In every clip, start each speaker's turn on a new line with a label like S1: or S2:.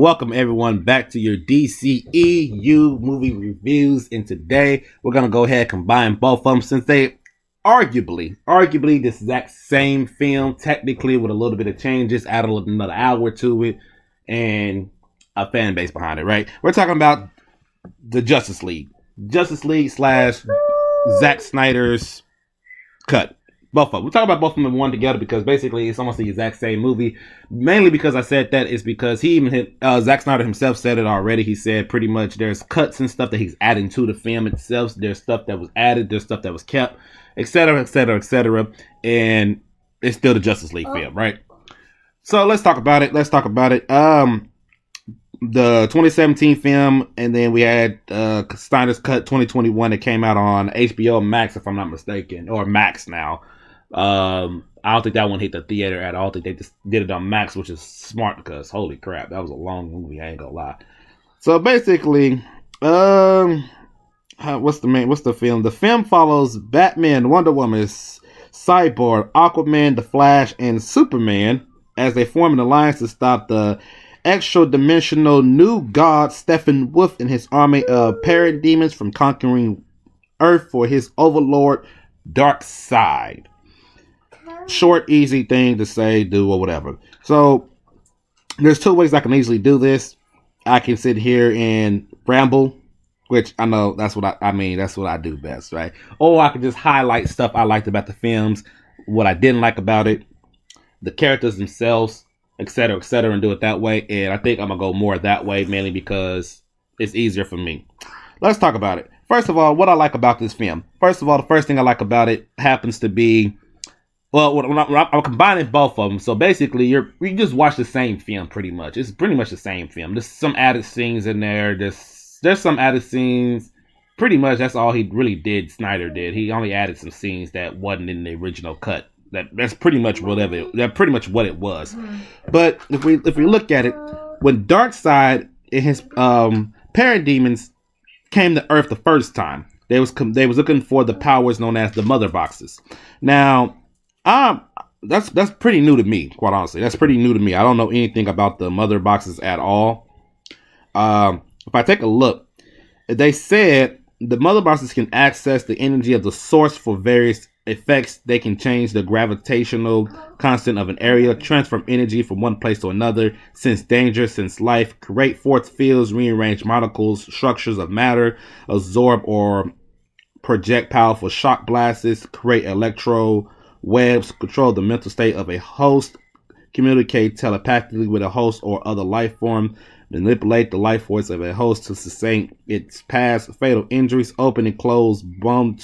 S1: Welcome everyone back to your DCEU movie reviews, and today we're gonna go ahead and combine both of them since they arguably the exact same film, technically with a little bit of changes, add another hour to it, and a fan base behind it. Right? We're talking about the Justice League slash Zack Snyder's cut. Both of them. We're talking about both of them in one together because basically it's almost the exact same movie. Mainly because I said that is because he even Zack Snyder himself said it already. He said pretty much there's cuts and stuff that he's adding to the film itself. There's stuff that was added. There's stuff that was kept, etc., etc., etc. And it's still the Justice League film, right? So let's talk about it. The 2017 film, and then we had Snyder's Cut 2021 that came out on HBO Max, if I'm not mistaken, or Max now. I don't think that one hit the theater at all. I think they just did it on Max, which is smart because holy crap, that was a long movie. I ain't gonna lie. So basically, what's the film? The film follows Batman, Wonder Woman, Cyborg, Aquaman, The Flash, and Superman as they form an alliance to stop the extra-dimensional new god Steppenwolf and his army of parademons from conquering Earth for his overlord Darkseid. Short, easy thing to say, do, or whatever. So there's two ways I can easily do this. I can sit here and ramble, which I know that's what I mean. That's what I do best, right? Or I can just highlight stuff I liked about the films, what I didn't like about it, the characters themselves, etc., etc., and do it that way. And I think I'm gonna go more that way, mainly because it's easier for me. Let's talk about it. First of all, what I like about this film. First of all, the first thing I like about it happens to be, well, I'm combining both of them. So basically, you just watch the same film pretty much. It's pretty much the same film. There's some added scenes in there. There's some added scenes. Pretty much that's all he really did. Snyder did. He only added some scenes that wasn't in the original cut. That's pretty much what it was. But if we look at it, when Darkseid and his parademons came to Earth the first time, they was looking for the powers known as the Mother Boxes. Now, that's pretty new to me, quite honestly. That's pretty new to me. I don't know anything about the Mother Boxes at all. If I take a look, they said the Mother Boxes can access the energy of the source for various effects. They can change the gravitational constant of an area, transform energy from one place to another, sense danger, sense life, create force fields, rearrange molecules, structures of matter, absorb or project powerful shock blasts, create electro webs, control the mental state of a host, communicate telepathically with a host or other life form, manipulate the life force of a host to sustain its past fatal injuries, open and close boom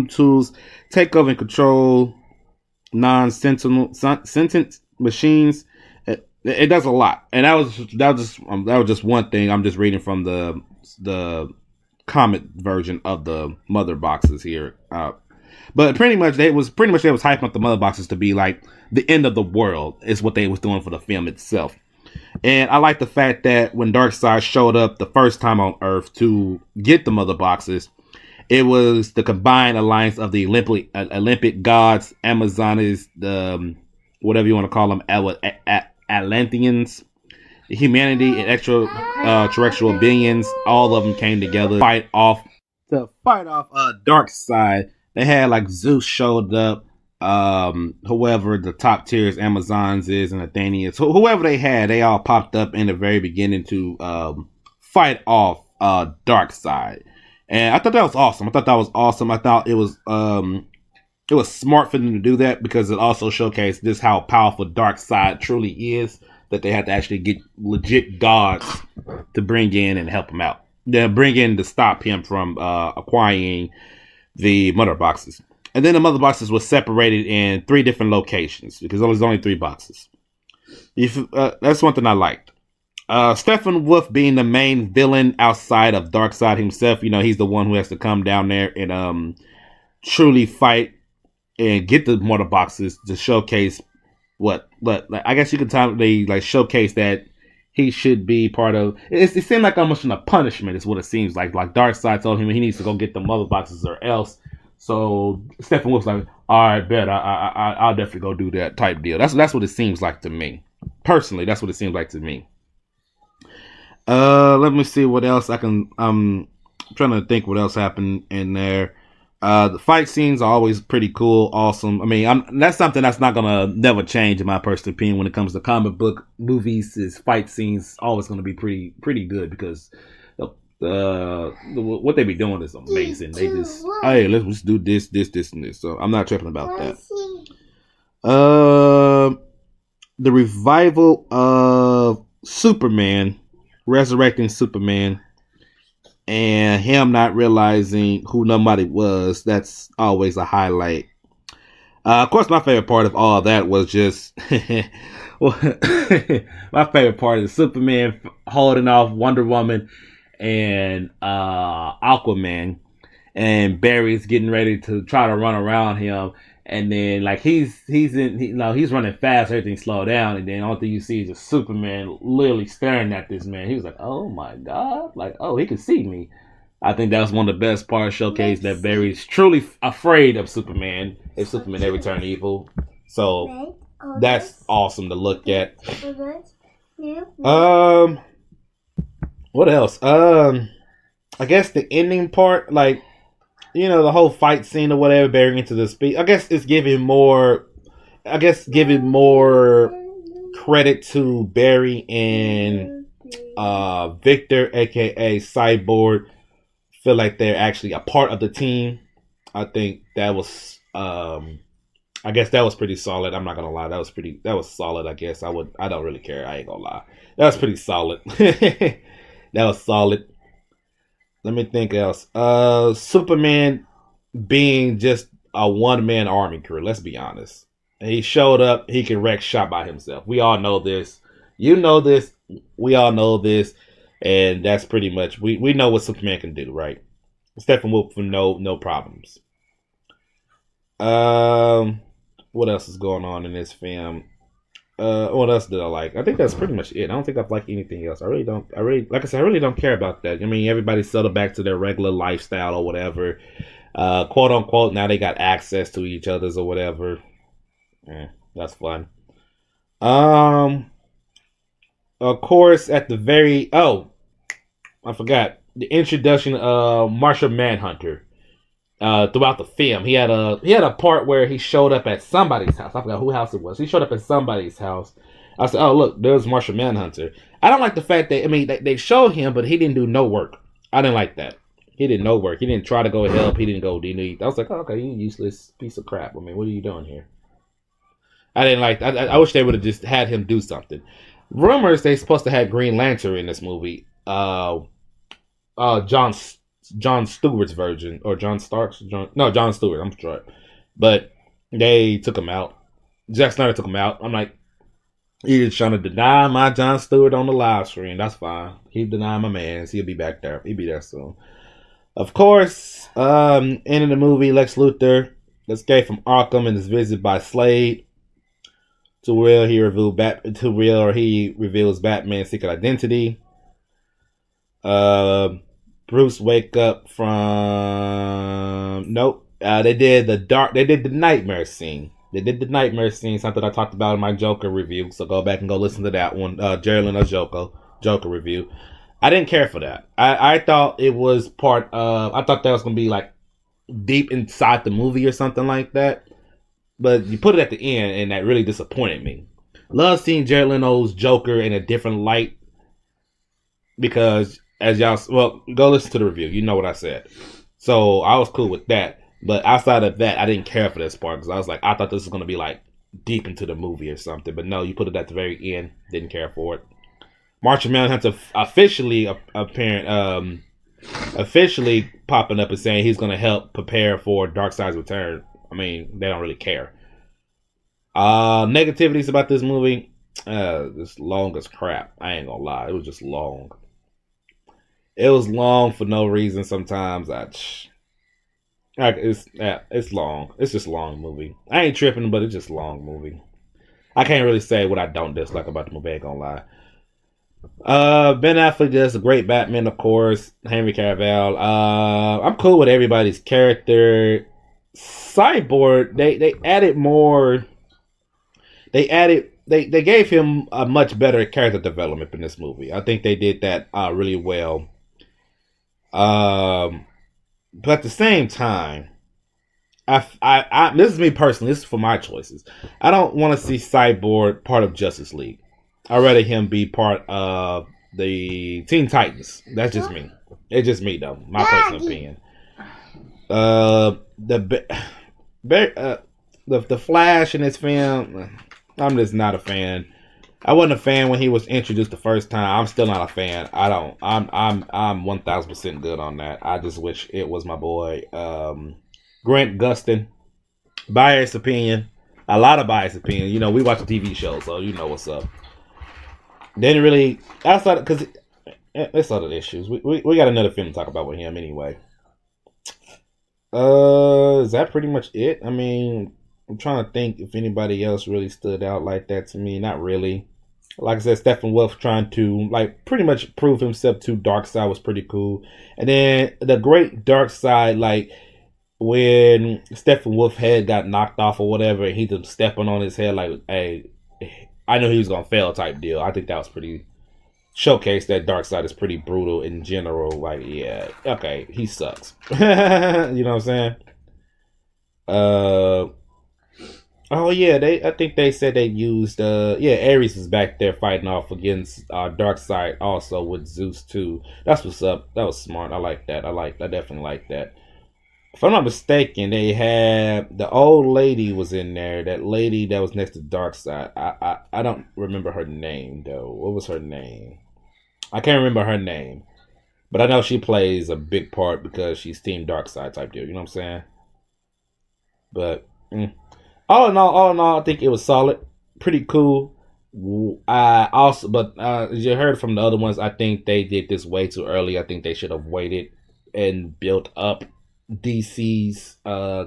S1: tools, take over and control sentient machines. It does a lot, and that was just one thing. I'm just reading from the comic version of the Mother Boxes here. But pretty much they was hyping up the Mother Boxes to be like the end of the world is what they was doing for the film itself. And I like the fact that when Darkseid showed up the first time on Earth to get the Mother Boxes, it was the combined alliance of the Olympic gods, Amazonas, the whatever you want to call them, Atlanteans, humanity, and extraterrestrial beings. All of them came together to fight off Darkseid. They had like Zeus showed up, whoever the top tiers Amazons is and Athenians, whoever they had, they all popped up in the very beginning to fight off Darkseid. And I thought that was awesome. I thought it was smart for them to do that because it also showcased just how powerful Darkseid truly is, that they had to actually get legit gods to bring in and help him out. They bring in to stop him from acquiring the Mother Boxes. And then the Mother Boxes were separated in 3 different locations because there was only 3 boxes. That's one thing I liked. Steppenwolf being the main villain outside of Darkseid himself. He's the one who has to come down there and truly fight and get the Mother Boxes to showcase what I guess you could showcase that he should be part of. It seemed like almost a punishment is what it seems like. Like Darkseid told him he needs to go get the Mother Boxes or else. So Steppenwolf's like, all right, bet I'll definitely go do that type deal. That's what it seems like to me. Personally, that's what it seems like to me. Let me see what else I can. I'm trying to think what else happened in there. The fight scenes are always pretty cool, awesome. I mean, that's something that's not gonna never change in my personal opinion when it comes to comic book movies. Is fight scenes always gonna be pretty good because what they be doing is amazing. They just hey, let's do this, and this. So I'm not tripping about that. The revival of Superman, resurrecting Superman, and him not realizing who nobody was. That's always a highlight. Of course, my favorite part of all that was just well, my favorite part is Superman holding off Wonder Woman and Aquaman, and Barry's getting ready to try to run around him, and then like he's running fast, everything slowed down, and then all thing you see is just Superman literally staring at this man. He was like, "Oh my god!" Like, "Oh, he can see me." I think that was one of the best parts, showcased that Barry's truly afraid of Superman if Superman ever turned evil. So that's awesome to look at. What else? I guess the ending part, like, the whole fight scene or whatever, Barry into the speed. I guess it's giving more. I guess giving more credit to Barry and Victor, aka Cyborg. Feel like they're actually a part of the team. I think that was I guess that was pretty solid. I'm not gonna lie, that was solid. I guess I don't really care. I ain't gonna lie. That was pretty solid. That was solid. Let me think else. Superman being just a one man army crew, let's be honest. He showed up, he can wreck shop by himself. We all know this. You know this. We all know this. And that's pretty much we know what Superman can do, right? Steppenwolf for no problems. What else is going on in this film? What else did I like? I think that's pretty much it. I don't think I've liked anything else. I really like I said, I really don't care about that. I mean, everybody settled back to their regular lifestyle or whatever. Quote unquote, now they got access to each other's or whatever. That's fun. Of course, at the very I forgot the introduction of Martian Manhunter. Throughout the film, he had a part where he showed up at somebody's house. I forgot who house it was. He showed up at somebody's house. I said, "Oh look, there's Martian Manhunter." I don't like the fact that they showed him, but he didn't do no work. I didn't like that. He did no work. He didn't try to go help. He didn't go do. I was like, oh, okay, you useless piece of crap. I mean, what are you doing here? I didn't like. I wish they would have just had him do something. Rumors they supposed to have Green Lantern in this movie. John Stewart's version, or John Stewart. I'm sure, but they took him out. Zack Snyder took him out. I'm like, you're just trying to deny my John Stewart on the live stream. That's fine. Keep denying my man. He'll be back there. He'll be there soon. Of course, ending the movie, Lex Luthor escaped from Arkham and is visited by Slade. He reveals Batman's secret identity. Bruce wake up from nope. They did the nightmare scene. They did the nightmare scene, something I talked about in my Joker review. So go back and go listen to that one. Jared Leto's Joker review. I didn't care for that. I thought it was part of. I thought that was gonna be like deep inside the movie or something like that. But you put it at the end, and that really disappointed me. Love seeing Jared Leto's Joker in a different light because, as y'all, go listen to the review. You know what I said. So I was cool with that. But outside of that, I didn't care for this part because I was like, I thought this was going to be like deep into the movie or something. But no, you put it at the very end. Didn't care for it. Martian Manhunter officially popping up and saying he's going to help prepare for Darkseid's return. I mean, they don't really care. Negativities about this movie. It's long as crap. I ain't gonna lie. It was just long. It was long for no reason sometimes. It's long. It's just a long movie. I ain't tripping, but it's just a long movie. I can't really say what I don't dislike about the movie. I ain't gonna lie. Ben Affleck does a great Batman, of course. Henry Cavill. I'm cool with everybody's character. Cyborg, they added more. They added they gave him a much better character development in this movie. I think they did that really well. But at the same time, this is me personally. This is for my choices. I don't want to see Cyborg part of Justice League. I'd rather him be part of the Teen Titans. That's just me. It's just me though. My personal opinion. The Flash in this film, I'm just not a fan. I wasn't a fan when he was introduced the first time. I'm still not a fan. I'm 1000% good on that. I just wish it was my boy Grant Gustin. Biased opinion. A lot of biased opinion. You know, we watch a TV show, so you know what's up. Didn't really outside because there's other issues. We got another film to talk about with him anyway. Is that pretty much it? I mean, I'm trying to think if anybody else really stood out like that to me. Not really. Like I said, Steppenwolf trying to like pretty much prove himself to Darkseid was pretty cool. And then the great Darkseid, like when Steppenwolf head got knocked off or whatever, and he just stepping on his head like, hey, I know he was gonna fail type deal. I think that was pretty showcased that Darkseid is pretty brutal in general. Like, yeah, okay, he sucks. You know what I'm saying? Oh yeah, I think they said they used Ares is back there fighting off against Darkseid also with Zeus too. That's what's up. That was smart. I like that. I definitely like that. If I'm not mistaken, they had the old lady was in there. That lady that was next to Darkseid. I don't remember her name though. What was her name? I can't remember her name. But I know she plays a big part because she's Team Darkseid type deal. You know what I'm saying? But all in all, I think it was solid, pretty cool. As you heard from the other ones, I think they did this way too early. I think they should have waited and built up DC's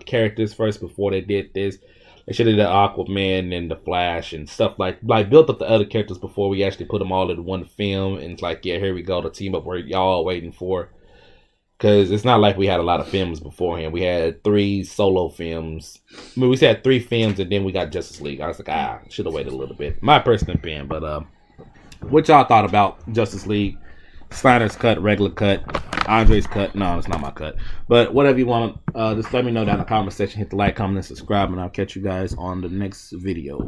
S1: characters first before they did this. They should have did Aquaman and the Flash and stuff like built up the other characters before we actually put them all in one film. And it's like, yeah, here we go, the team up where y'all waiting for. Because it's not like we had a lot of films beforehand. We had 3 solo films. I mean, we had 3 films, and then we got Justice League. I was like, should have waited a little bit. My personal opinion. But what y'all thought about Justice League? Snyder's cut, regular cut, Andre's cut. No, it's not my cut. But whatever you want, just let me know down in the comment section. Hit the like, comment, and subscribe, and I'll catch you guys on the next video.